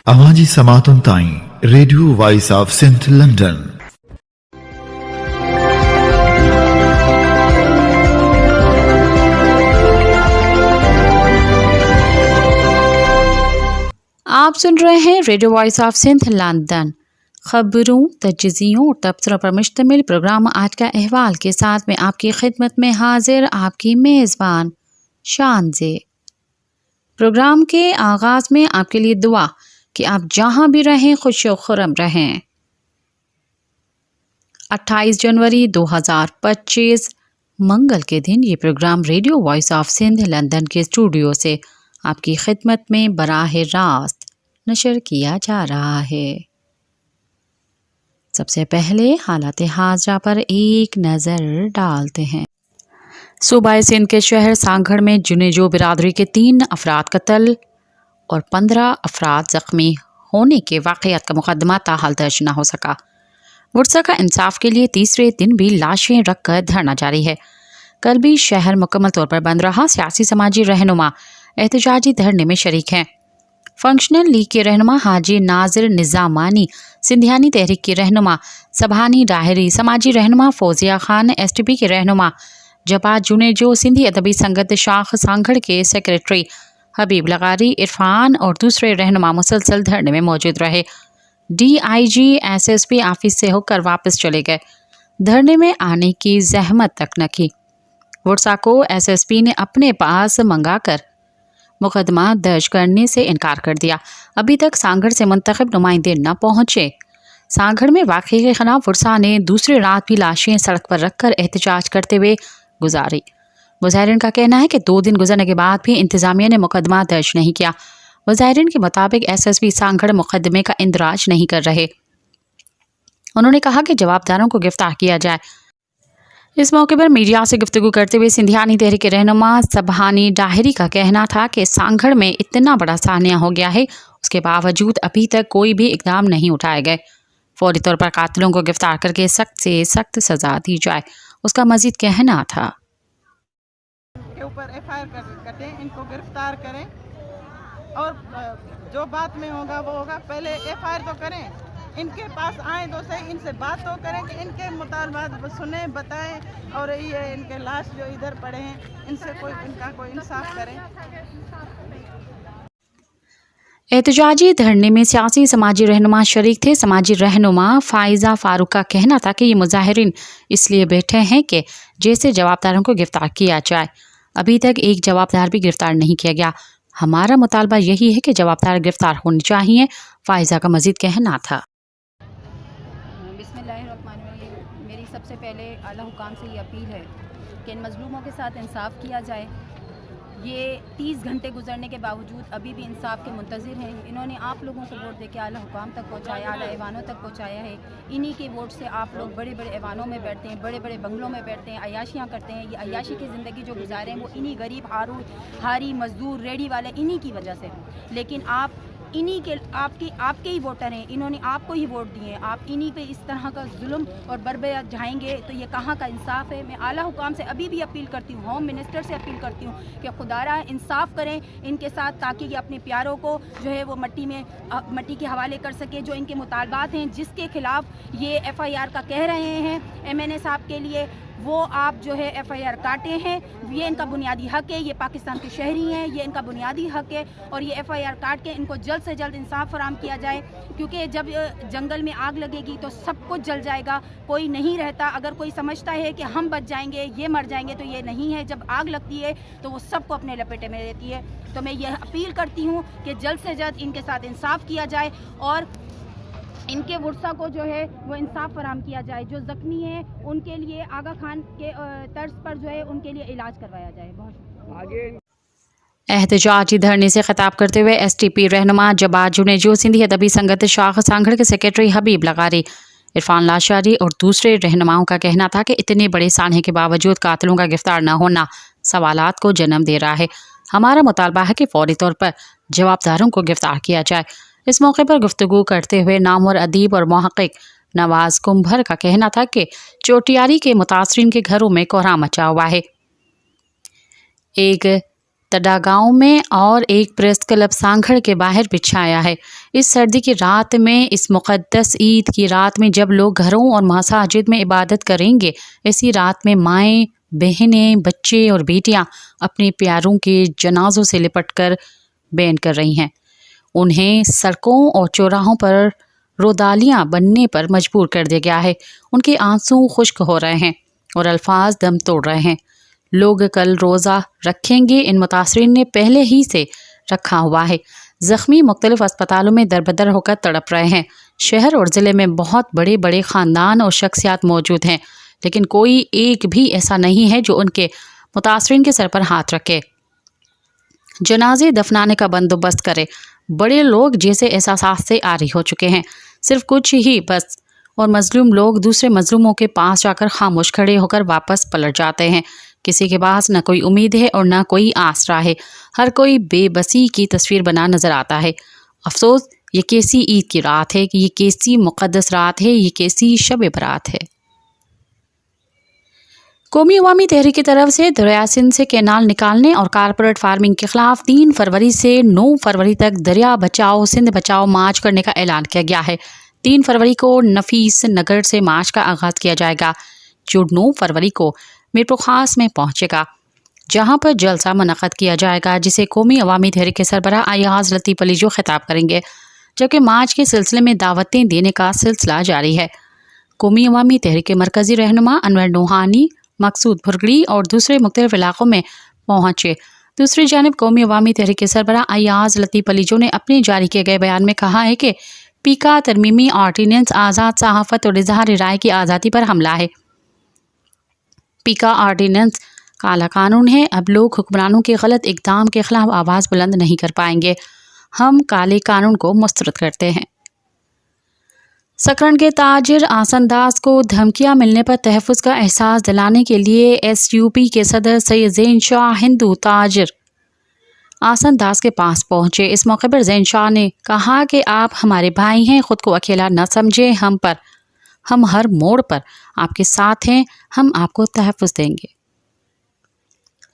आवाजी समातुन ताई radio voice of Sindh London. आप सुन रहे हैं radio voice of Sindh London. खबरों, तजज़ियों और तबसरों पर मुश्तमिल प्रोग्राम आज का अहवाल के साथ में आपकी खिदमत में हाजिर आपकी मेज़बान शानज़े। प्रोग्राम के आगाज़ में आपके लिए दुआ कि आप जहाँ भी रहें खुश व खुर्रम रहें। 28 जनवरी 2025 मंगल के दिन ये program radio voice of Sindh London के स्टूडियो से आपकी खिदमत में बराह रास्त नशर किया जा रहा है। सबसे पहले हालात हाजरा पर एक नज़र डालते हैं। सूबा सिंध के शहर सांगड़ में जुनेजो बिरादरी के 3 अफराद कत्ल और 15 अफराद ज़ख्मी होने के वाक़यात का मुकदमा ताहाल दर्ज न हो सका। वर्सा का इंसाफ के लिए तीसरे दिन भी लाशें रख कर धरना जारी है। कल भी शहर मुकम्मल तौर पर बंद रहा। सियासी समाजी रहनुमा एहतजाजी धरने में शरीक हैं। फंक्शनल लीग के रहनुमा हाजी नाजिर निज़ामानी, सिंधियानी तहरीक की रहनुमा सभानी डाहरी, समाजी रहनुमा फौजिया खान, STP के रहनुमा जबा जुनेजो, सिंधी अदबी संगत शाख सांगड़ के सेक्रेटरी हबीब लगारी, इरफान और दूसरे रहनुमा मुसलसल धरने में मौजूद रहे। DIG SSP ऑफिस से होकर वापस चले गए। धरने में आने की जहमत तक न की। वर्सा को SSP ने अपने पास मंगाकर मुकदमा दर्ज करने से इनकार कर दिया। अभी तक सांगड़ से मुंतखब नुमाइंदे न पहुंचे। सांगड़ में वाक़े के खिलाफ वर्सा ने दूसरी रात भी लाशें सड़क पर रखकर एहतजाज करते हुए गुजारी। मुजाहिरीन का कहना है कि 2 दिन गुजरने के बाद भी इंतज़ामिया ने मुकदमा दर्ज नहीं किया। मुजाहिरीन के मुताबिक SSP सांगड़ मुकदमे का इंदराज नहीं कर रहे। उन्होंने कहा कि जवाबदारों को गिरफ्तार किया जाए। इस मौके पर मीडिया से गुफ्तगू करते हुए सिंधियानी तहरीक के रहनुमा सभानी डाहरी का कहना था कि सांगड़ में इतना बड़ा सानिया हो गया है, उसके बावजूद अभी तक कोई भी इकदाम नहीं उठाए गए। फौरी तौर पर कातिलों को गिरफ्तार करके सख्त से सख्त सजा दी जाए, उसका मजीद कहना था। के ऊपर FIR कटें, इनको गिरफ्तार करें और जो बात में होगा वो होगा। पहले FIR तो करें, इनके पास आए तो सही, इनसे बात तो करें कि इनके मुतालबात सुने, बताएं और ये इनके लाश जो इधर पड़े हैं इनसे इनका कोई इंसाफ करें। एहतजाजी धरने में सियासी समाजी रहनुमा शरीक थे। समाजी रहनुमा फाइजा फारूक का कहना था कि ये मुजाहिरीन इसलिए बैठे हैं कि जैसे जवाबदारों को गिरफ्तार किया जाए। अभी तक एक जवाबदार भी गिरफ्तार नहीं किया गया। हमारा मुतालबा यही है कि जवाबदार गिरफ्तार होने चाहिए, फाइजा का मजीद कहना था। बिस्मिल्लाहिर्रहमानिर्रहीम। मेरी सबसे पहले आला हुकाम से ये अपील है कि इन मजलूमों के साथ इंसाफ किया जाए। ये 30 घंटे गुजरने के बावजूद अभी भी इंसाफ के मुंतज़िर हैं। इन्होंने आप लोगों को वोट देके आला हुकाम तक पहुँचाया, आला ऐवानों तक पहुँचाया है। इन्हीं के वोट से आप लोग बड़े बड़े ऐवानों में बैठते हैं, बड़े बड़े बंगलों में बैठते हैं, अयाशियाँ करते हैं। ये अयाशी की ज़िंदगी जो गुजारे हैं वो इन्हीं गरीब हारी मजदूर रेडी वाले इन्हीं की वजह से। लेकिन आप इन्हीं के आपके ही वोटर हैं, इन्होंने आपको ही वोट दिए हैं। आप इन्हीं पे इस तरह का जुल्म और बर्बरियत जाएंगे तो ये कहाँ का इंसाफ है। मैं आला हुकाम से अभी भी अपील करती हूँ, होम मिनिस्टर से अपील करती हूँ कि खुदारा इंसाफ करें इनके साथ, ताकि ये अपने प्यारों को जो है वो मट्टी के हवाले कर सके। जो इनके मुतालबात हैं, जिसके खिलाफ ये FIR का कह रहे हैं MNA साहब के लिए, वो आप जो है FIR काटे हैं। ये इनका बुनियादी हक है, ये पाकिस्तान के शहरी हैं, ये इनका बुनियादी हक है और ये FIR काट के इनको जल्द से जल्द इंसाफ फराहम किया जाए। क्योंकि जब जंगल में आग लगेगी तो सब कुछ जल जाएगा, कोई नहीं रहता। अगर कोई समझता है कि हम बच जाएंगे, ये मर जाएंगे, तो ये नहीं है। जब आग लगती है तो वो सबको अपने लपेटे में रहती है। तो मैं ये अपील करती हूँ कि जल्द से जल्द इनके साथ इंसाफ किया जाए और इनके वर्सा को जो है वो इंसाफ फराहम किया जाए। जो ज़ख्मी हैं उनके लिए आगा खान के तर्ज पर जो है उनके लिए इलाज करवाया जाए। बहुत आगे एहतजाजी धरने से खिताब करते हुए STP रहनुमा जबा जुनेजो, सिंधी अदबी संगत शाख सांगड़ के सेक्रेटरी हबीब लगारी, इरफान लाशारी और दूसरे रहनुमाओं का कहना था कि इतने बड़े सान्हे के बावजूद कातिलों का गिरफ्तार न होना सवालात को जन्म दे रहा है। हमारा मुतालबा है कि फौरी तौर पर जवाबदारों को गिरफ्तार किया जाए। इस मौके पर गुफ्तगू करते हुए नामवर अदीब और मुहक्किक नवाज कुंभर का कहना था कि चोटियारी के मुतासरीन के घरों में कोहराम मचा हुआ है। एक तडा गांव में और एक प्रेस क्लब सांघड़ के बाहर बिछाया है। इस सर्दी की रात में, इस मुक़द्दस ईद की रात में जब लोग घरों और मसाजिद में इबादत करेंगे, ऐसी रात में माएँ, बहनें, बच्चे और बेटियां अपने प्यारों के जनाजों से लिपटकर बैन कर रही हैं। उन्हें सड़कों और चौराहों पर रोदालियां बनने पर मजबूर कर दिया गया है। उनके आंसू खुश्क हो रहे हैं और अल्फाज दम तोड़ रहे हैं। लोग कल रोज़ा रखेंगे, इन मुतासरीन ने पहले ही से रखा हुआ है। ज़ख्मी मुख्तलिफ अस्पतालों में दरबदर होकर तड़प रहे हैं। शहर और ज़िले में बहुत बड़े बड़े ख़ानदान और शख्सियात मौजूद हैं, लेकिन कोई एक भी ऐसा नहीं है जो उनके मुतासरीन के सर पर हाथ रखे, जनाजे दफनाने का बंदोबस्त करे। बड़े लोग जैसे एहसास से आरी हो चुके हैं, सिर्फ कुछ ही बस, और मजलूम लोग दूसरे मजलूमों के पास जाकर खामोश खड़े होकर वापस पलट जाते हैं। किसी के पास न कोई उम्मीद है और न कोई आसरा है। हर कोई बेबसी की तस्वीर बना नजर आता है। अफसोस, ये कैसी ईद की रात है, कि ये कैसी मुक़द्दस रात है, ये कैसी शब बरात है। कौमी अवामी तहरीक की तरफ से दरिया सिंध से कैनाल निकालने और कारपोरेट फार्मिंग के खिलाफ 3 फरवरी से 9 फरवरी तक दरिया बचाओ सिंध बचाओ मार्च करने का ऐलान किया गया है। 3 फरवरी को नफीस नगर से मार्च का आगाज़ किया जाएगा, जो 9 फरवरी को मीरपुर खास में पहुंचेगा, जहां पर जलसा मुनक़द किया जाएगा, जिसे कौमी अवामी तहरीक के सरबराह अयाज लतीफ़ अली जो खिताब करेंगे। जबकि मार्च के सिलसिले में दावतें देने का सिलसिला जारी है। कौमी अवामी तहरीक के मरकज़ी रहनुमा अनवर नूहानी मकसूद भुरगड़ी और दूसरे मुख्तलिफ इलाकों में पहुंचे। दूसरी जानिब कौमी अवामी तहरीक के सरबराह अयाज लतीफ़ अली जो ने अपने जारी किए गए बयान में कहा है कि पीका तरमीमी ऑर्डिनेंस आज़ाद सहाफ़त और इज़हार राय की आज़ादी पर हमला है। पीका ऑर्डिनेंस काला कानून है। अब लोग हुक्मरानों के गलत इक़दाम के खिलाफ आवाज़ बुलंद नहीं कर पाएंगे। हम काले कानून को मुस्तरद करते हैं। सकरन के ताजिर आसन दास को धमकियां मिलने पर तहफ़्फ़ुज़ का एहसास दिलाने के लिए SUP के सदर सैयद ज़ैन शाह हिंदू ताजिर आसन दास के पास पहुंचे। इस मौके पर ज़ैन शाह ने कहा कि आप हमारे भाई हैं, ख़ुद को अकेला न समझें, हम हर मोड़ पर आपके साथ हैं, हम आपको तहफ़्फ़ुज़ देंगे।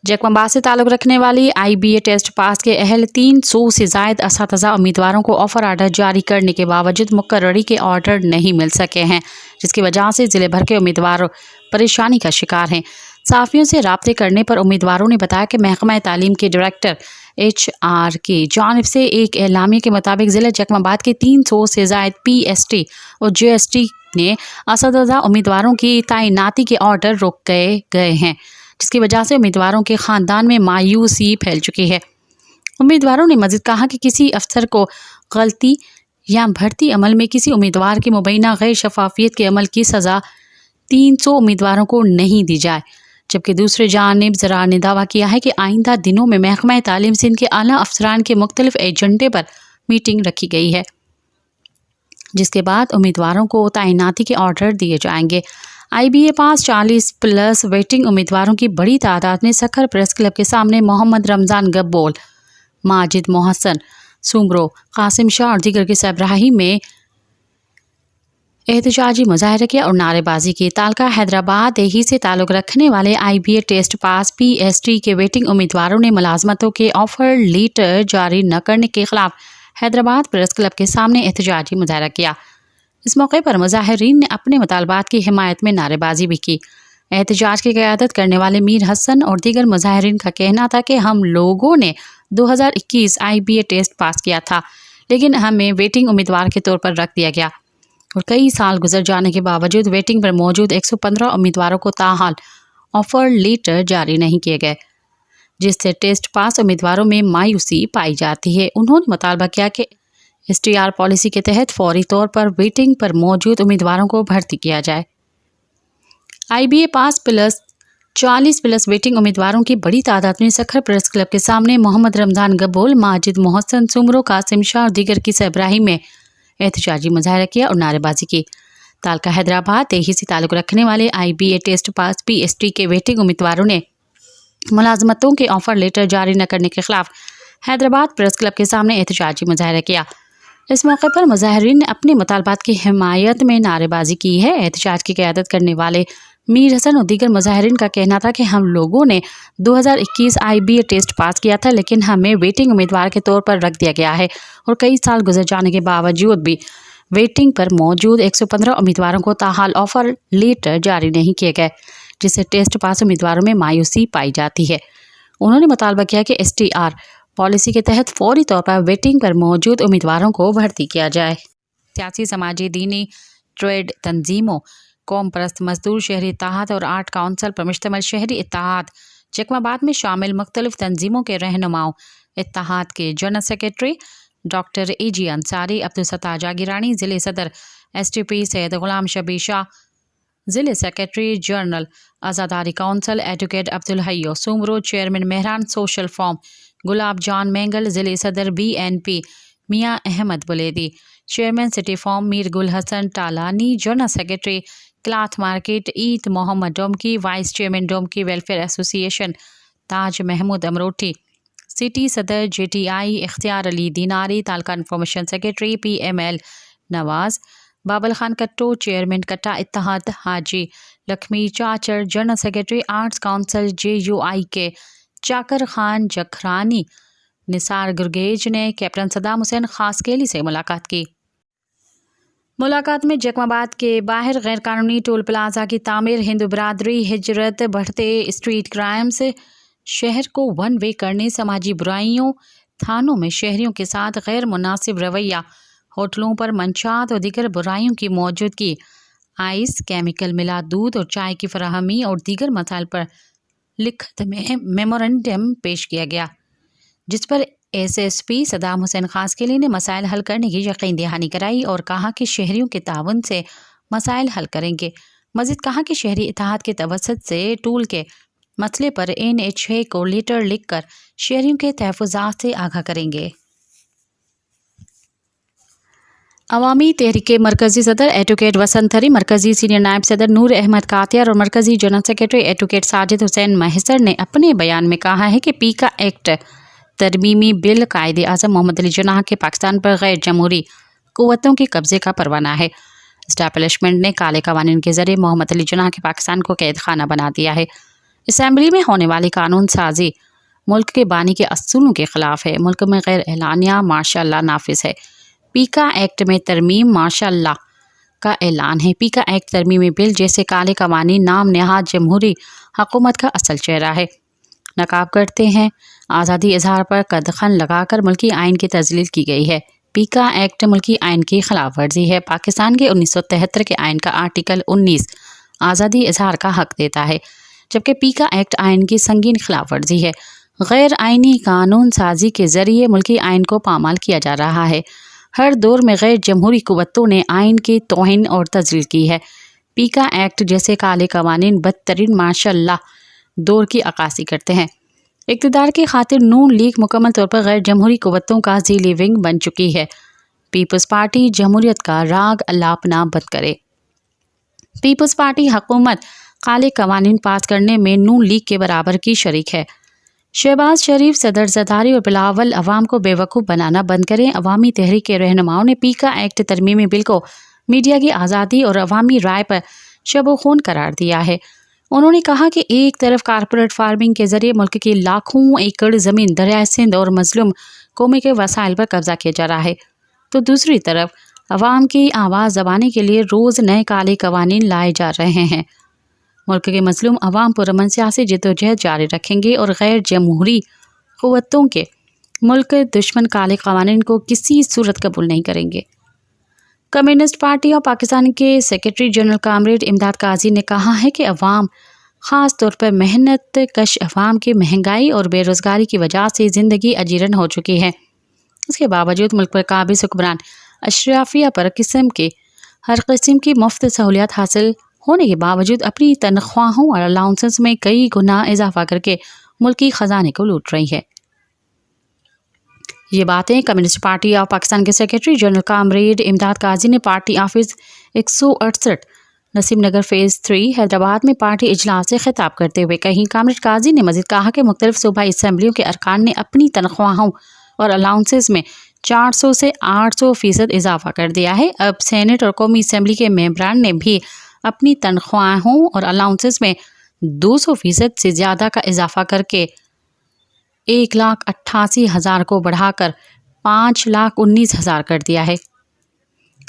जैकमाबाद से ताल्लुक़ रखने वाली IBA टेस्ट पास के अहल 300 से ज़ायद असातिज़ा उम्मीदवारों को ऑफ़र आर्डर जारी करने के बावजूद मुकर्ररी के ऑर्डर नहीं मिल सके हैं, जिसकी वजह से ज़िले भर के उम्मीदवार परेशानी का शिकार हैं। साफ़ियों से राब्ते करने पर उम्मीदवारों ने बताया कि महकमा तालीम के डायरेक्टर HR की जानिब से एक एलामिया के मुताबिक ज़िला जैकमाबाद के 300 से ज़ायद PST और JST ने असातिज़ा उम्मीदवारों की तैनाती के ऑर्डर रोक गए हैं, जिसकी वजह से उम्मीदवारों के ख़ानदान में मायूसी फैल चुकी है। उम्मीदवारों ने मज़ीद कहा कि किसी अफसर को गलती या भर्ती अमल में किसी उम्मीदवार की मुबैना गैर शफाफियत के अमल की सज़ा 300 उम्मीदवारों को नहीं दी जाए। जबकि दूसरी जानिब ज़रा ने दावा किया है कि आइंदा दिनों में महकमा तालीम सिंध के आला अफसरान के मुख्तलिफ एजेंडे पर मीटिंग रखी गई है, जिसके बाद उम्मीदवारों को तैनाती के ऑर्डर दिए जाएंगे। IBA पास 40+ वेटिंग उम्मीदवारों की बड़ी तादाद में सखर प्रेस क्लब के सामने मोहम्मद रमज़ान गब्बोल, माजिद मोहसन, सुमरो, कासिम शाह और दीगर के सरबराही में एहतजाजी मुजाहरा किया और नारेबाजी की। तालका हैदराबाद देही से ताल्लुक़ रखने वाले IBA टेस्ट पास PST के वेटिंग उम्मीदवारों ने मुलाजमतों के ऑफ़र लेटर जारी न करने के खिलाफ हैदराबाद प्रेस क्लब के सामने एहतजाजी मुजाहरा किया। इस मौके पर मुजाहिरीन ने अपने मुतालबात की हिमायत में नारेबाजी भी की। एहतजाज की क़यादत करने वाले मीर हसन और दीगर मुजाहिरीन का कहना था कि हम लोगों ने 2021 IBA टेस्ट पास किया था, लेकिन हमें वेटिंग उम्मीदवार के तौर पर रख दिया गया और कई साल गुजर जाने के बावजूद वेटिंग पर मौजूद 115 उम्मीदवारों को ताहाल ऑफ़र लेटर जारी नहीं किए गए, जिससे टेस्ट पास उम्मीदवारों में मायूसी पाई जाती है। उन्होंने मुतालबा किया कि STR पॉलिसी के तहत फौरी तौर पर वेटिंग पर मौजूद उम्मीदवारों को भर्ती किया जाए। IBA पास 40+ वेटिंग उम्मीदवारों की बड़ी तादाद में सखर प्रेस क्लब के सामने मोहम्मद रमज़ान गब्बोल, माजिद मोहसन, सुमरो, कासिम शाह और दीगर की सरबराही में एहतजाजी मुजाहरा किया और नारेबाजी की। तालका हैदराबाद देही से ताल्लुक़ रखने वाले IBA टेस्ट पास PST के वेटिंग उम्मीदवारों ने मुलाजमतों के ऑफ़र लेटर जारी न करने के खिलाफ हैदराबाद प्रेस क्लब के सामने एहतजाजी मुजाहरा किया। इस मौके पर मुजाहिरीन ने अपने मुतालबात की हिमायत में नारेबाजी की है। एहतजाज की क़यादत करने वाले मीर हसन और दीगर मुजाहिरीन का कहना था कि हम लोगों ने 2021 IBA टेस्ट पास किया था, लेकिन हमें वेटिंग उम्मीदवार के तौर पर रख दिया गया है और कई साल गुजर जाने के बावजूद भी वेटिंग पर मौजूद 115 उम्मीदवारों को ताहाल ऑफर लेटर जारी नहीं किए गए, जिससे टेस्ट पास उम्मीदवारों में मायूसी पाई जाती है। उन्होंने मुतालबा किया कि STR पॉलिसी के तहत फौरी तौर पर वेटिंग पर मौजूद उम्मीदवारों को भर्ती किया जाए। सियासी, समाजी, दीनी, ट्रेड तंजीमों, कौम परस्त मजदूर शहरी इत्तेहाद और आर्ट काउंसिल पर मुश्तमिल शहरी इत्तेहाद जकमाबाद में शामिल मुख्तलिफ तंजीमों के रहनुमाओं, इत्तेहाद के general secretary doctor AG Ansari, Abdul Sattar Jagirani, ज़िले सदर STP सैयद गुलाम शबी शाह, ज़िले सेक्रेटरी जनरल आज़ादारी council advocate Abdul Hayo Soomro, chairman Mehran social forum Gulab Jan Mengal, ज़िले सदर BNP Mian Ahmed Buledi, chairman city forum Mir Gul Hassan Talani, general secretary cloth market Eid Mohammad Domki, vice chairman Domki welfare association Taj Mehmood Amroti, city सदर JTI Ikhtiyar Ali Dinari, तालका information secretary PML Nawaz, Babal Khan Katto, chairman Katta इत्तेहाद Haji Lakshmi Chachar, general secretary arts council JUI के चाकर खान जखरानी, निसार गुरगेज ने captain Saddam Hussain Khaskheli से मुलाकात की। मुलाकात में जकमाबाद के बाहर गैर कानूनी टोल प्लाजा की तामीर, हिंदू बरादरी, हिजरत, बढ़ते स्ट्रीट क्राइम्स, शहर को वन वे करने, समाजी बुराइयों, थानों में शहरियों के साथ गैर मुनासिब रवैया, होटलों पर मंशात और दीगर बुराइयों की मौजूदगी, आइस, केमिकल मिला दूध और चाय की फराहमी और दीगर मसाइल पर लिखत में मेमोरेंडम पेश किया गया, जिस पर SSP सदाम हुसैन खासकेली ने मसाइल हल करने की यकीन दहानी कराई और कहा कि शहरियों के तावन से मसाइल हल करेंगे। मज़ीद कहा कि शहरी इत्तेहाद के तवसत से टूल के मसले पर NHA को लेटर लिखकर शहरियों के तहफ़्फ़ुज़ात से आगाह करेंगे। अवामी तहरीक मरकज़ी सदर एडवोकेट वसंत हरी, मरकज़ी सीनियर नायब सदर नूर अहमद कातियार और मरकज़ी general secretary advocate Sajid Hussain Mahsar ने अपने बयान में कहा है कि पीका एक्ट तरमीमी बिल कायदे आज़म मोहम्मद अली जिन्नाह के पाकिस्तान पर गैर जमहूरी क़ुव्वतों के कब्ज़े का परवाना है। एस्टैब्लिशमेंट ने काले कवानीन के ज़रिए मोहम्मद अली जिन्नाह के पाकिस्तान को कैद खाना बना दिया है। असम्बली में होने वाली कानून साजी मुल्क के बानी के असूलों के ख़िलाफ़ है। मुल्क में गैर एलानिया माशाअल्लाह नाफिज है। पीका एक्ट में तरमीम माशाअल्लाह का ऐलान है। पीका एक्ट तरमीमी बिल जैसे काले कवानीन नाम नहाद जमहूरी हुकूमत का असल चेहरा है। नकाब करते हैं, आज़ादी इजहार पर कदखन लगाकर मुल्की आइन की तजलील की गई है। पीका एक्ट मुल्की आइन की खिलाफ वर्जी है। पाकिस्तान के 1973 के आइन का आर्टिकल 19 आज़ादी इजहार का हक देता है, जबकि पीका एक्ट आइन की संगीन खिलाफ वर्जी है। गैर आइनी कानून साजी के ज़रिए मुल्की आइन को पामाल किया जा रहा है। हर दौर में गैर जमहूरी कुव्वतों ने आइन की तौहीन और तजलील की है। पीका एक्ट जैसे काले कवानीन बदतरीन माशाअल्लाह दौर की अक्कासी करते हैं। इक़्तिदार की खातिर नून लीग मुकम्मल तौर पर गैर जमहूरी कुव्वतों का ज़ीली विंग बन चुकी है। पीपल्स पार्टी जमहूरियत का राग अलापना बंद करे। पीपल्स पार्टी हुकूमत काले कवानीन पास करने में नून लीग के बराबर की शरीक है। शहबाज शरीफ, सदर ज़रदारी और बिलावल अवाम को बेवकूफ़ बनाना बंद करें। अवामी तहरीक के रहनुमाओं ने पीका एक्ट तरमीमी बिल को मीडिया की आज़ादी और अवामी राय पर शब खून करार दिया है। उन्होंने कहा कि एक तरफ कारपोरेट फार्मिंग के ज़रिए मुल्क की लाखों एकड़ ज़मीन दरियाए सिंध और मजलूम कौमी के वसाइल पर कब्जा किया जा रहा है, तो दूसरी तरफ अवाम की आवाज़ दबाने के लिए रोज़ नए काले कवानीन लाए जा रहे हैं। मुल्क के मजलूम अवाम पुरअमन सियासी जद्दोजहद जारी रखेंगे और गैर जमहूरी क़ुव्वतों के मुल्क दुश्मन काले कवानीन को किसी सूरत कबूल नहीं करेंगे। कम्युनिस्ट पार्टी और पाकिस्तान के सेक्रेटरी जनरल कामरेड इमदाद काजी ने कहा है कि अवाम, ख़ास तौर पर मेहनत कश अवाम की महंगाई और बेरोज़गारी की वजह से ज़िंदगी अजीरन हो चुकी है। इसके बावजूद मुल्क पर काबिज़ हुक्मरान अशराफिया पर हर किस्म की मुफ्त सहूलियात हासिल होने के बावजूद अपनी तनख्वाहों और अलाउंसेस में कई गुना इजाफा करके मुल्की ख़जाने को लूट रही है। ये बातें कम्युनिस्ट पार्टी ऑफ पाकिस्तान के सेक्रेटरी जनरल कामरेड इमदाद काजी ने पार्टी ऑफिस 168 नसीम नगर फ़ेज़ 3 हैदराबाद में पार्टी इजलास से खिताब करते हुए कही। कामरेड काजी ने मज़ीद कहा कि मुख्तलिफ सूबाई असम्बलियों के अरकान ने अपनी तनख्वाहों और अलाउंसेस में 400 से 800% इजाफा कर दिया है। अब सेनेट और कौमी असम्बली के मेंबरान ने भी اپنی تنخواہوں اور الاؤنسز میں 200% سے زیادہ کا اضافہ کر کے 1,88,000 کو بڑھا کر 5,19,000 کر دیا ہے۔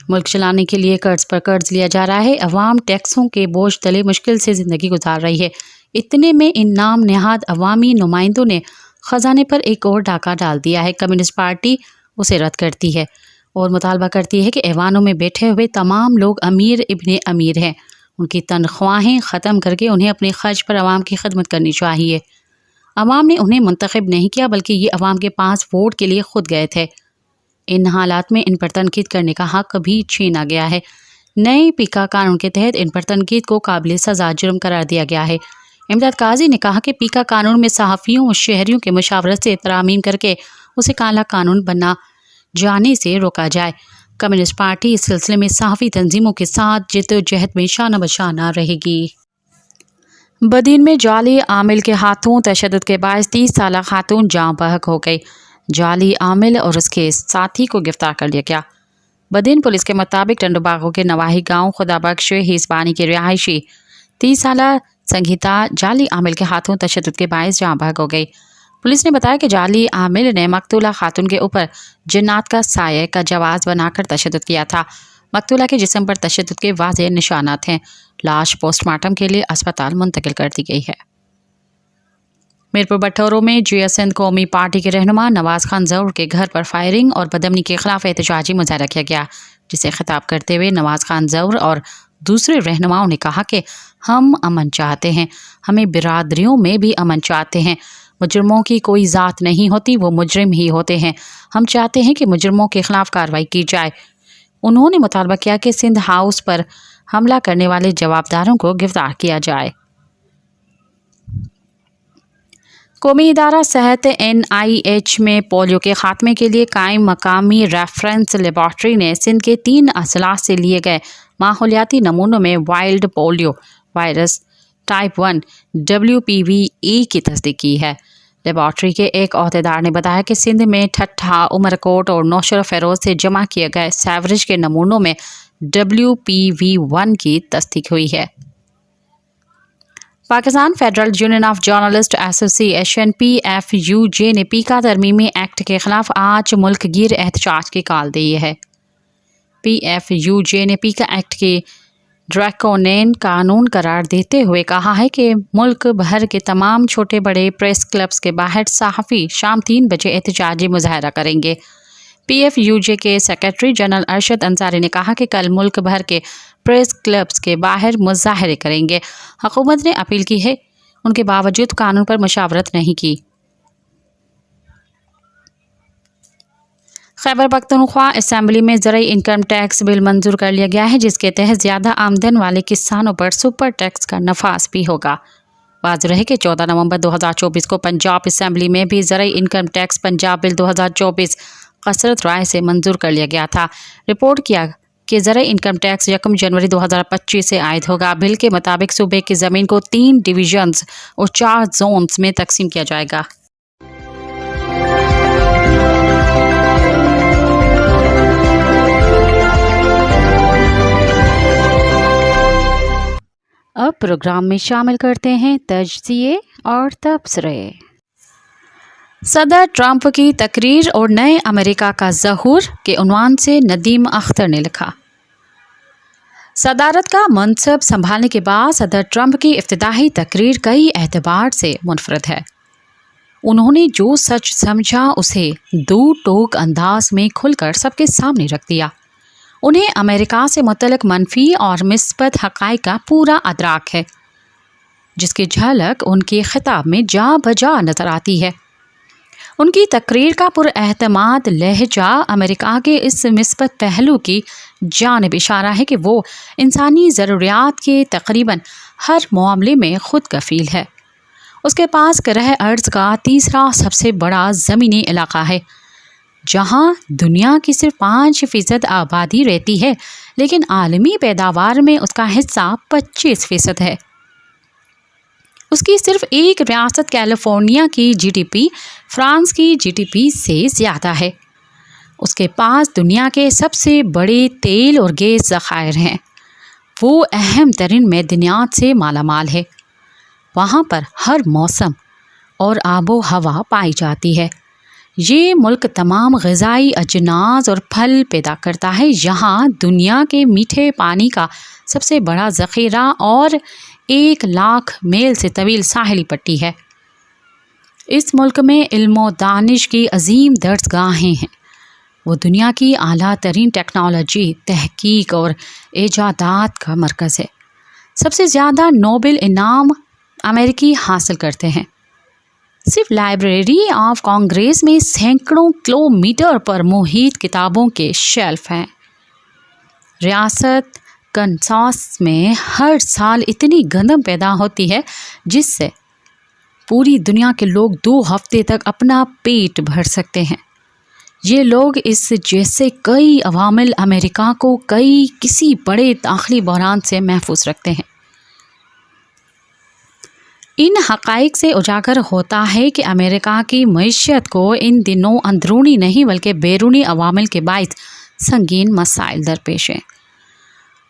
ملک چلانے کے لیے قرض پر قرض لیا جا رہا ہے۔ عوام ٹیکسوں کے بوجھ تلے مشکل سے زندگی گزار رہی ہے۔ اتنے میں ان نام نہاد عوامی نمائندوں نے خزانے پر ایک اور ڈاکہ ڈال دیا ہے۔ کمیونسٹ پارٹی اسے رد کرتی ہے اور مطالبہ کرتی ہے کہ ایوانوں میں بیٹھے ہوئے تمام لوگ امیر ابن امیر ہیں، ان کی تنخواہیں ختم کر کے انہیں اپنے خرچ پر عوام کی خدمت کرنی چاہیے۔ عوام نے انہیں منتخب نہیں کیا بلکہ یہ عوام کے پاس ووٹ کے لیے خود گئے تھے۔ ان حالات میں ان پر تنقید کرنے کا حق بھی چھینا گیا ہے۔ نئے پیکا قانون کے تحت ان پر تنقید کو قابل سزا جرم قرار دیا گیا ہے۔ امداد قاضی نے کہا کہ پیکا قانون میں صحافیوں اور شہریوں کے مشاورت سے ترامیم کر کے اسے کالا قانون بنا جانے سے روکا جائے۔ کمیونسٹ پارٹی اس سلسلے میں صحافی تنظیموں کے ساتھ جدوجہد میں شانہ بشانہ رہے گی۔ بدین میں جعلی عامل کے ہاتھوں تشدد کے باعث 30 سالہ خاتون جاں بحق ہو گئی۔ جعلی عامل اور اس کے ساتھی کو گرفتار کر لیا گیا۔ بدین پولیس کے مطابق ٹنڈو باغوں کے نواحی گاؤں خدا بخش ہیسبانی کے رہائشی 30 سالہ سنگیتا جعلی عامل کے ہاتھوں تشدد کے باعث جاں بحق ہو گئی۔ پولیس نے بتایا کہ جعلی عامل نے مقتولہ خاتون کے اوپر جنات کا سایہ کا جواز بنا کر تشدد کیا تھا۔ مقتولہ کے جسم پر تشدد کے واضح نشانات ہیں۔ لاش پوسٹ مارٹم کے لیے اسپتال منتقل کر دی گئی ہے۔ میرپور بٹورو میں سندھ قومی پارٹی کے رہنما نواز خان ظہور کے گھر پر فائرنگ اور بدامنی کے خلاف احتجاجی مظاہرہ کیا گیا، جسے خطاب کرتے ہوئے نواز خان ظہور اور دوسرے رہنماؤں نے کہا کہ ہم امن چاہتے ہیں، ہمیں برادریوں میں بھی امن چاہتے ہیں۔ مجرموں کی کوئی ذات نہیں ہوتی، وہ مجرم ہی ہوتے ہیں۔ ہم چاہتے ہیں کہ مجرموں کے خلاف کارروائی کی جائے۔ انہوں نے مطالبہ کیا کہ سندھ ہاؤس پر حملہ کرنے والے جوابداروں کو گرفتار کیا جائے۔ قومی ادارہ صحت NIH میں پولیو کے خاتمے کے لیے قائم مقامی ریفرنس لیبارٹری نے سندھ کے 3 اضلاع سے لیے گئے ماحولیاتی نمونوں میں wild polio virus type 1 WPV-E کی تصدیق کی ہے۔ لیبارٹری کے ایک عہدیدار نے بتایا کہ سندھ میں ٹھٹھہ، عمرکوٹ اور نوشہر فیروز سے جمع کیے گئے سیوریج کے نمونوں میں WPV-1 کی تصدیق ہوئی ہے۔ Pakistan federal union of journalist ایسوسی ایشن PFUJ نے پیکا ترمیمی ایکٹ کے خلاف آج ملک گیر احتجاج کی کال دی ہے۔ PFUJ نے پیکا ایکٹ کی ڈریکونین قانون قرار دیتے ہوئے کہا ہے کہ ملک بھر کے تمام چھوٹے بڑے پریس کلبز کے باہر صحافی شام 3 بجے احتجاجی مظاہرہ کریں گے۔ PFUJ کے سیکریٹری جنرل ارشد انصاری نے کہا کہ کل ملک بھر کے پریس کلبز کے باہر مظاہرے کریں گے۔ حکومت نے اپیل کی ہے، ان کے باوجود قانون پر مشاورت نہیں کی۔ خیبر پختونخوا اسمبلی میں زرعی انکم ٹیکس بل منظور کر لیا گیا ہے، جس کے تحت زیادہ آمدن والے کسانوں پر سپر ٹیکس کا نفاذ بھی ہوگا۔ واضح رہے کہ 14 نومبر 2024 کو پنجاب اسمبلی میں بھی زرعی انکم ٹیکس پنجاب بل 2024 کثرت رائے سے منظور کر لیا گیا تھا۔ رپورٹ کیا کہ زرعی انکم ٹیکس 1 جنوری 2025 سے عائد ہوگا۔ بل کے مطابق صوبے کی زمین کو 3 ڈویژنز اور 4 زونز میں تقسیم کیا جائے گا۔ اب پروگرام میں شامل کرتے ہیں تجزیے اور تبصرے۔ صدر ٹرمپ کی تقریر اور نئے امریکہ کا ظہور کے عنوان سے ندیم اختر نے لکھا۔ صدارت کا منصب سنبھالنے کے بعد صدر ٹرمپ کی افتتاحی تقریر کئی اعتبار سے منفرد ہے۔ انہوں نے جو سچ سمجھا اسے دو ٹوک انداز میں کھل کر سب کے سامنے رکھ دیا۔ انہیں امریکہ سے متعلق منفی اور مثبت حقائق کا پورا ادراک ہے، جس کی جھلک ان کے خطاب میں جا بجا نظر آتی ہے۔ ان کی تقریر کا پر اعتماد لہجہ امریکہ کے اس مثبت پہلو کی جانب اشارہ ہے کہ وہ انسانی ضروریات کے تقریباً ہر معاملے میں خود کفیل ہے۔ اس کے پاس کرہ ارض کا تیسرا سب سے بڑا زمینی علاقہ ہے، جہاں دنیا کی صرف 5% آبادی رہتی ہے، لیکن عالمی پیداوار میں اس کا حصہ 25% ہے۔ اس کی صرف ایک ریاست کیلیفورنیا کی GDP فرانس کی GDP سے زیادہ ہے۔ اس کے پاس دنیا کے سب سے بڑے تیل اور گیس ذخائر ہیں۔ वो अहम तरीन मैदनियात से माला माल है। वहाँ पर हर मौसम और आबो हवा पाई जाती है। ये मुल्क तमाम ग़िज़ाई अजनास और फल पैदा करता है। यहाँ दुनिया के मीठे पानी का सबसे बड़ा ज़ख़ीरा और 1,00,000 मील से तवील साहिली पट्टी है। इस मुल्क में इल्म और दानिश की अजीम दर्सगाहें हैं। वो दुनिया की आला तरीन टेक्नोलॉजी, तहकीक और इजादात का मरकज़ है। सबसे ज़्यादा नोबेल इनाम अमेरिकी हासिल करते हैं। सिर्फ लाइब्रेरी ऑफ कांग्रेस में सैकड़ों किलोमीटर पर मुहित किताबों के शेल्फ हैं। रियासत कंसास में हर साल इतनी गंदम पैदा होती है जिससे पूरी दुनिया के लोग 2 हफ्ते तक अपना पेट भर सकते हैं। ये लोग इस जैसे कई अवामिल अमेरिका को किसी बड़े दाखिली बहरान से महफूज रखते हैं। इन हक़ाइक़ से उजागर होता है कि अमेरिका की मईशत को इन दिनों अंदरूनी नहीं बल्कि बैरूनी अवामिल के बाइस संगीन मसाइल दरपेश हैं।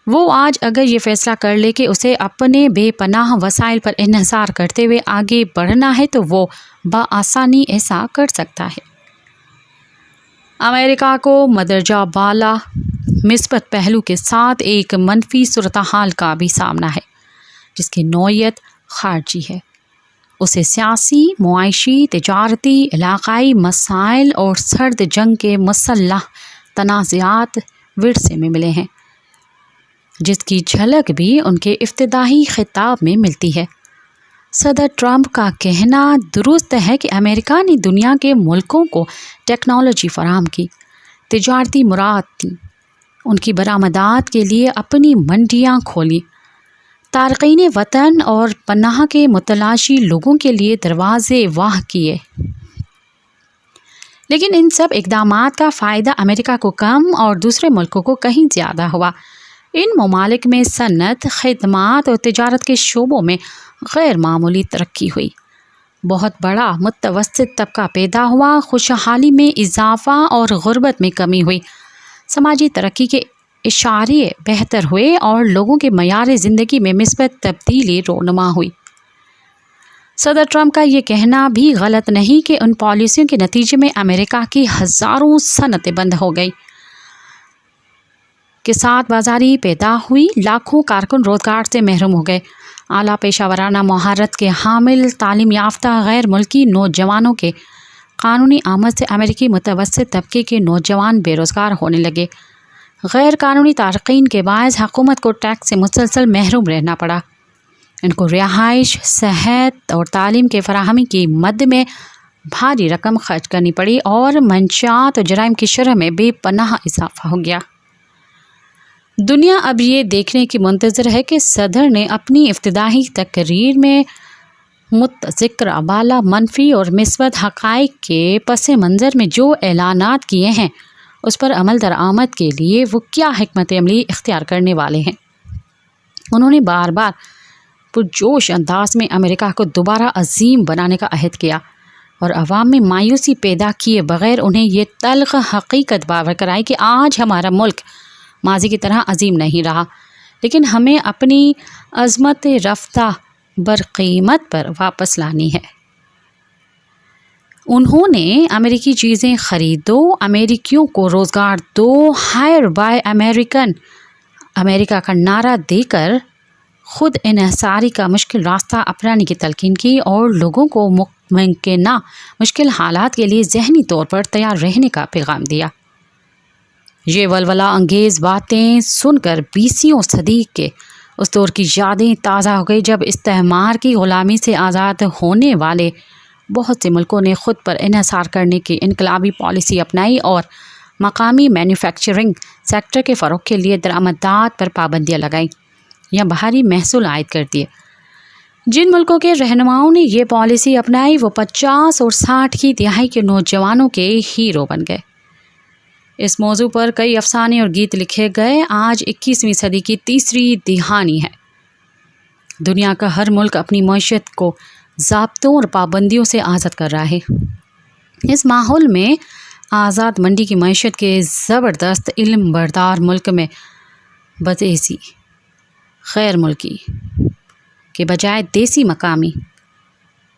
वो आज अगर ये फ़ैसला कर ले कि उसे अपने बेपनाह वसाइल पर इन्हिसार करते हुए आगे बढ़ना है तो वो बआसानी ऐसा कर सकता है। अमेरिका को मदरजा बाला मिस्बत पहलू के साथ एक मनफी सूरत हाल का भी सामना है जिसकी नौयत खारजी है। उसे सियासी, मुआइशी, तिजारती, इलाक़ाई मसाइल और सर्द जंग के मुसल्लह तनाज़ात विरसे में मिले हैं जिसकी झलक भी उनके इफ्तिदाही खिताब में मिलती है। सदर ट्रंप का कहना दुरुस्त है कि अमेरिका ने दुनिया के मुल्कों को टेक्नोलॉजी फराहम की, तिजारती मुराद दी, उनकी बरामदात के लिए अपनी मंडियाँ खोली, तारक़ीन वतन और पनाह के मुतलाशी लोगों के लिए दरवाज़े वाह किए। लेकिन इन सब इक़दामात का फ़ायदा अमेरिका को कम और दूसरे मुल्कों को कहीं ज़्यादा हुआ। इन ममालिक में सनत, खिदमात और तिजारत के शोबों में गैर मामूली तरक्की हुई। बहुत बड़ा मुतवस्सित तबका पैदा हुआ, खुशहाली में इजाफ़ा और गुर्बत में कमी हुई, समाजी तरक्की के इशारे बेहतर हुए और लोगों के मयार ज़िंदगी में मिस्बत तब्दीली रोनुमा हुई। सदर ट्रंप का ये कहना भी गलत नहीं कि उन पॉलिसियों के नतीजे में अमेरिका की हज़ारों सनतें बंद हो गई, के साथ बाजारी पैदा हुई, लाखों कारकुन रोज़गार से महरूम हो गए। आला पेशावराना महारत के हामिल तालीम याफ्ता गैर मुल्की नौजवानों के कानूनी आमद से अमेरिकी मुतवस्सित तबके के नौजवान बेरोज़गार होने लगे। गैर कानूनी तारक़ीन के बायस हुकूमत को टैक्स से मुसलसल महरूम रहना पड़ा। इनको रिहाइश, सेहत और तालीम के फराहमी की मद में भारी रकम खर्च करनी पड़ी और मंशात और जराइम की शरह में बेपनाह इजाफ़ा हो गया। दुनिया अब ये देखने की मुंतज़िर है कि सदर ने अपनी इफ्तिदाही तकरीर में मुतज़िक्र बाला मनफी और मिस्बत हक़ाइक़ के पस मंज़र में जो ऐलानात किए हैं उस पर अमल दरामद के लिए वो क्या हिकमत अमली इख्तियार करने वाले हैं। उन्होंने बार बार पुरजोश अंदाज में अमेरिका को दोबारा अजीम बनाने का अहद किया और अवाम में मायूसी पैदा किए बग़ैर उन्हें ये तल्ख़ हकीकत बावर कराई कि आज हमारा मुल्क माजी की तरह अजीम नहीं रहा, लेकिन हमें अपनी अज़मत रफ्ता बरक़ीमत पर वापस लानी है। उन्होंने अमेरिकी चीज़ें ख़रीदो, अमेरिकियों को रोज़गार दो, हायर बाय अमेरिकन अमेरिका का नारा देकर ख़ुद इन्हिसारी का मुश्किल रास्ता अपनाने की तलकीन की और लोगों को मुमकिना मुश्किल हालात के लिए ज़हनी तौर पर तैयार रहने का पैगाम दिया। ये वलवला अंगेज़ बातें सुनकर 20वीं सदी के उस दौर की यादें ताज़ा हो गई जब इस्तेमार की ग़ुलामी से आज़ाद होने वाले बहुत से मुल्कों ने ख़ुद पर इन्हिसार करने की इनकलाबी पॉलिसी अपनाई और मकामी मैन्युफैक्चरिंग सेक्टर के फ़रोग़ के लिए दरामदात पर पाबंदियाँ लगाईं या बाहरी महसूल आयद कर दिए। जिन मुल्कों के रहनुमाओं ने ये पॉलिसी अपनाई वो 50 और 60 की तिहाई के नौजवानों के हीरो बन गए। इस मौजू पर कई अफसाने और गीत लिखे गए। आज 21वीं सदी की तीसरी दिहानी है। दुनिया का हर मुल्क अपनी मईशत को ज़ाब्तों और पाबंदियों से आज़ाद कर रहा है। इस माहौल में आज़ाद मंडी की मईशत के ज़बरदस्त इल्म बरदार मुल्क में बदएसी غیر ملکی کے بجائے دیسی مقامی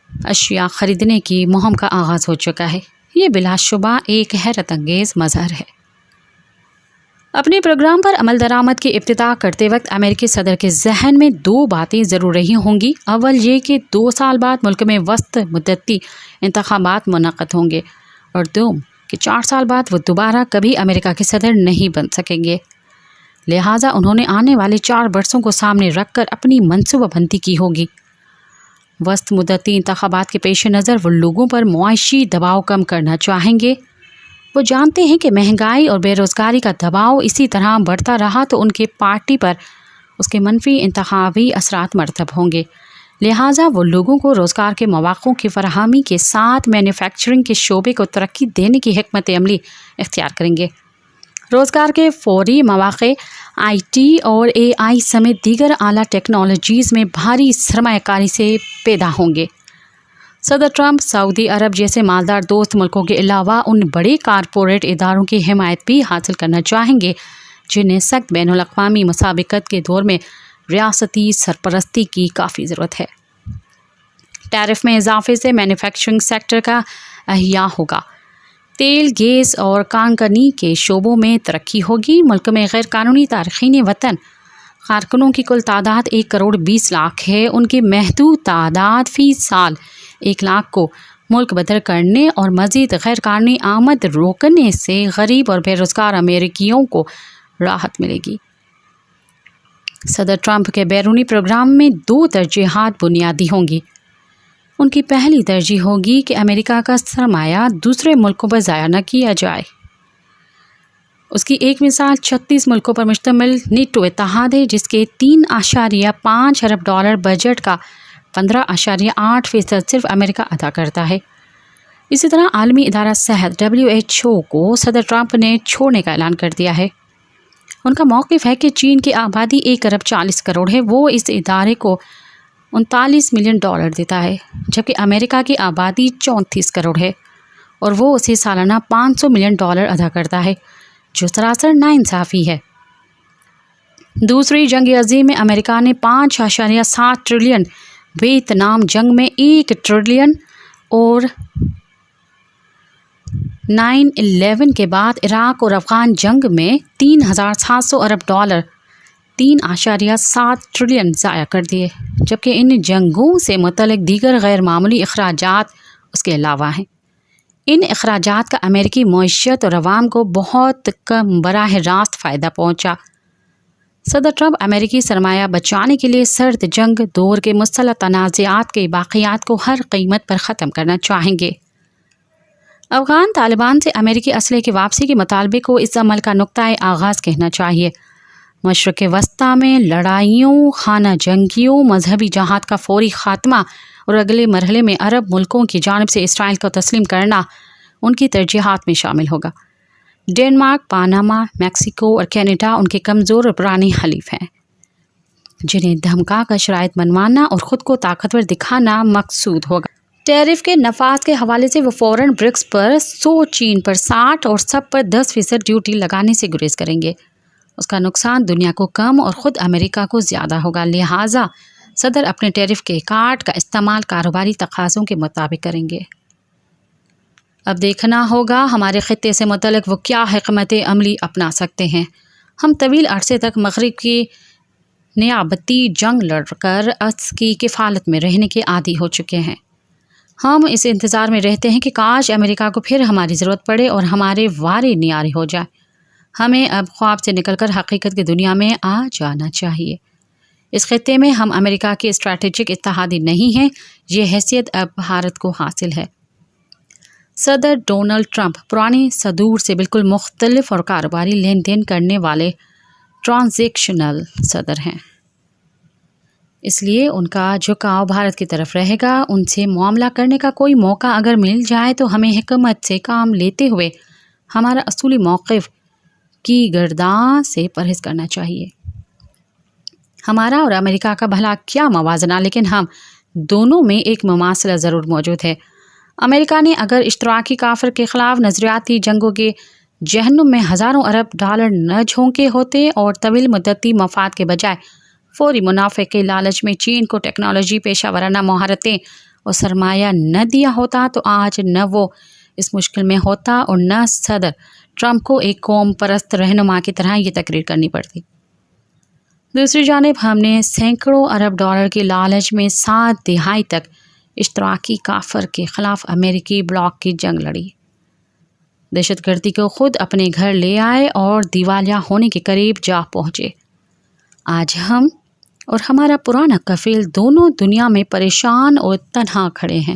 اشیاء خریدنے کی مہم کا آغاز ہو چکا ہے۔ یہ بلا شبہ ایک حیرت انگیز مظہر ہے۔ اپنے پروگرام پر عمل درآمد کی ابتدا کرتے وقت امریکی صدر کے ذہن میں 2 باتیں ضرور رہی ہوں گی۔ اول یہ کہ 2 سال بعد ملک میں وسط مدتی انتخابات منعقد ہوں گے، اور دوم کہ 4 سال بعد وہ دوبارہ کبھی امریکہ کے صدر نہیں بن سکیں گے۔ لہٰذا انہوں نے آنے والے 4 برسوں کو سامنے رکھ کر اپنی منصوبہ بندی کی ہوگی۔ وسط مدتی انتخابات کے پیش نظر وہ لوگوں پر معاشی دباؤ کم کرنا چاہیں گے۔ وہ جانتے ہیں کہ مہنگائی اور بے روزگاری کا دباؤ اسی طرح بڑھتا رہا تو ان کے پارٹی پر اس کے منفی انتخابی اثرات مرتب ہوں گے۔ لہٰذا وہ لوگوں کو روزگار کے مواقع کی فراہمی کے ساتھ مینوفیکچرنگ کے شعبے کو ترقی دینے کی حکمت عملی اختیار کریں گے۔ روزگار کے فوری مواقع آئی ٹی اور اے آئی سمیت دیگر اعلیٰ ٹیکنالوجیز میں بھاری سرمایہ کاری سے پیدا ہوں گے۔ صدر ٹرمپ سعودی عرب جیسے مالدار دوست ملکوں کے علاوہ ان بڑے کارپوریٹ اداروں کی حمایت بھی حاصل کرنا چاہیں گے جنہیں سخت بین الاقوامی مسابقت کے دور میں ریاستی سرپرستی کی کافی ضرورت ہے۔ ٹیرف میں اضافے سے مینوفیکچرنگ سیکٹر کا احیاء ہوگا۔ تیل، گیس اور کانکنی کے شعبوں میں ترقی ہوگی۔ ملک میں غیر قانونی تارکین وطن کارکنوں کی کل تعداد 1 کروڑ 20 لاکھ ہے۔ ان کی محدود تعداد فی سال 1 لاکھ کو ملک بدر کرنے اور مزید غیر قانونی آمد روکنے سے غریب اور بے روزگار امریکیوں کو راحت ملے گی۔ صدر ٹرمپ کے بیرونی پروگرام میں 2 ترجیحات بنیادی ہوں گی۔ ان کی پہلی ترجیح ہوگی کہ امریکہ کا سرمایہ دوسرے ملکوں پر ضائع نہ کیا جائے۔ اس کی ایک مثال 36 ملکوں پر مشتمل نیٹو اتحاد ہے، جس کے $3.5 ارب بجٹ کا 15.8% صرف امریکہ ادا کرتا ہے۔ اسی طرح عالمی ادارہ صحت WHO کو صدر ٹرمپ نے چھوڑنے کا اعلان کر دیا ہے۔ ان کا موقف ہے کہ چین کی آبادی 1 ارب 40 کروڑ ہے، وہ اس ادارے کو $39 ملین دیتا ہے، جبکہ امریکہ کی آبادی 34 کروڑ ہے اور وہ اسے سالانہ $500 ملین ادا کرتا ہے، جو سراسر ناانصافی ہے۔ دوسری جنگ عظیم میں امریکہ نے 5.7 ٹریلین، ویتنام جنگ میں 1 ٹریلین اور 9/11 کے بعد عراق اور افغان جنگ میں $3,700 ارب 3.7 ٹریلین ضائع کر دیے، جبکہ ان جنگوں سے متعلق دیگر غیر معمولی اخراجات اس کے علاوہ ہیں۔ ان اخراجات کا امریکی معیشت اور عوام کو بہت کم براہ راست فائدہ پہنچا۔ صدر ٹرمپ امریکی سرمایہ بچانے کے لیے سرد جنگ دور کے مسلح تنازعات کے باقیات کو ہر قیمت پر ختم کرنا چاہیں گے۔ افغان طالبان سے امریکی اسلحے کی واپسی کے مطالبے کو اس عمل کا نقطۂ آغاز کہنا چاہیے۔ مشرق وسطیٰ میں لڑائیوں، خانہ جنگیوں، مذہبی جہاد کا فوری خاتمہ اور اگلے مرحلے میں عرب ملکوں کی جانب سے اسرائیل کو تسلیم کرنا ان کی ترجیحات میں شامل ہوگا۔ ڈنمارک، پاناما، میکسیکو اور کینیڈا ان کے کمزور اور پرانے حلیف ہیں، جنہیں دھمکا کر شرائط منوانا اور خود کو طاقتور دکھانا مقصود ہوگا۔ ٹیرف کے نفاذ کے حوالے سے وہ فوراً برکس پر 100، چین پر 60 اور سب پر 10% ڈیوٹی لگانے سے گریز کریں گے۔ اس کا نقصان دنیا کو کم اور خود امریکہ کو زیادہ ہوگا، لہٰذا صدر اپنے ٹیرف کے کارڈ کا استعمال کاروباری تقاضوں کے مطابق کریں گے۔ اب دیکھنا ہوگا ہمارے خطے سے متعلق وہ کیا حکمت عملی اپنا سکتے ہیں۔ ہم طویل عرصے تک مغرب کی نیابتی جنگ لڑ کر اس کی کفالت میں رہنے کے عادی ہو چکے ہیں۔ ہم اس انتظار میں رہتے ہیں کہ کاش امریکہ کو پھر ہماری ضرورت پڑے اور ہمارے وارے نیارے ہو جائے۔ ہمیں اب خواب سے نکل کر حقیقت کی دنیا میں آ جانا چاہیے۔ اس خطے میں ہم امریکہ کے اسٹریٹجک اتحادی نہیں ہیں، یہ حیثیت اب بھارت کو حاصل ہے۔ صدر ڈونلڈ ٹرمپ پرانی صدور سے بالکل مختلف اور کاروباری لین دین کرنے والے ٹرانزیکشنل صدر ہیں، اس لیے ان کا جھکاؤ بھارت کی طرف رہے گا۔ ان سے معاملہ کرنے کا کوئی موقع اگر مل جائے تو ہمیں حکمت سے کام لیتے ہوئے ہمارا اصولی موقف کی گردان سے پرہیز کرنا چاہیے۔ ہمارا اور امریکہ کا بھلا کیا موازنہ، لیکن ہم دونوں میں ایک مماثلت ضرور موجود ہے۔ امریکہ نے اگر اشتراکی کافر کے خلاف نظریاتی جنگوں کے جہنم میں ہزاروں ارب ڈالر نہ جھونکے ہوتے اور طویل مدتی مفاد کے بجائے فوری منافع کے لالچ میں چین کو ٹیکنالوجی، پیشہ ورانہ مہارتیں اور سرمایہ نہ دیا ہوتا تو آج نہ وہ اس مشکل میں ہوتا اور نہ صدر ٹرمپ کو ایک قوم پرست رہنما کی طرح یہ تقریر کرنی پڑتی۔ دوسری جانب ہم نے سینکڑوں ارب ڈالر کی لالچ میں 7 دہائی تک اشتراکی کافر کے خلاف امریکی بلاک کی جنگ لڑی، دہشت گردی کو خود اپنے گھر لے آئے اور دیوالیہ ہونے کے قریب جا پہنچے۔ آج ہم اور ہمارا پرانا کفیل دونوں دنیا میں پریشان اور تنہا کھڑے ہیں۔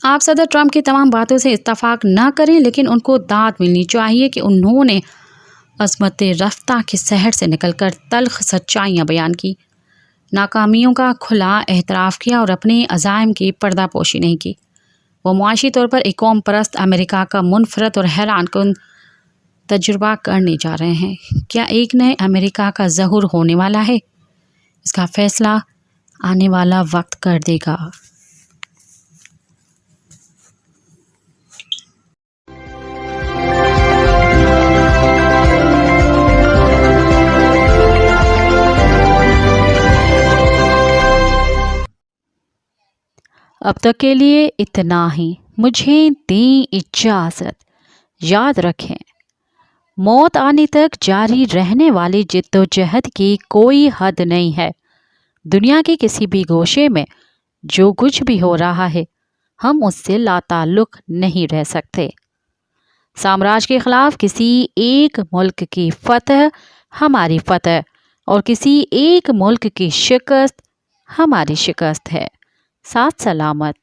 آپ صدر ٹرمپ کی تمام باتوں سے اتفاق نہ کریں، لیکن ان کو داد ملنی چاہیے کہ انہوں نے عظمت رفتہ کے سحر سے نکل کر تلخ سچائیاں بیان کی، ناکامیوں کا کھلا اعتراف کیا اور اپنے عزائم کی پردہ پوشی نہیں کی۔ وہ معاشی طور پر ایک قوم پرست امریکہ کا منفرد اور حیران کن تجربہ کرنے جا رہے ہیں۔ کیا ایک نئے امریکہ کا ظہور ہونے والا ہے؟ اس کا فیصلہ آنے والا وقت کر دے گا۔ اب تک کے لیے اتنا ہی، مجھے دیں اجازت۔ یاد رکھیں، موت آنے تک جاری رہنے والی جد و جہد کی کوئی حد نہیں ہے۔ دنیا کے کسی بھی گوشے میں جو کچھ بھی ہو رہا ہے، ہم اس سے لا تعلق نہیں رہ سکتے۔ سامراج کے خلاف کسی ایک ملک کی فتح ہماری فتح اور کسی ایک ملک کی شکست ہماری شکست ہے۔ ساتھ سلامت۔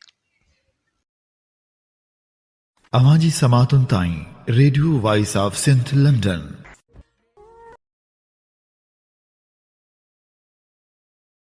اواں جی سماعتن تائیں ریڈیو وائس آف سنتھ لنڈن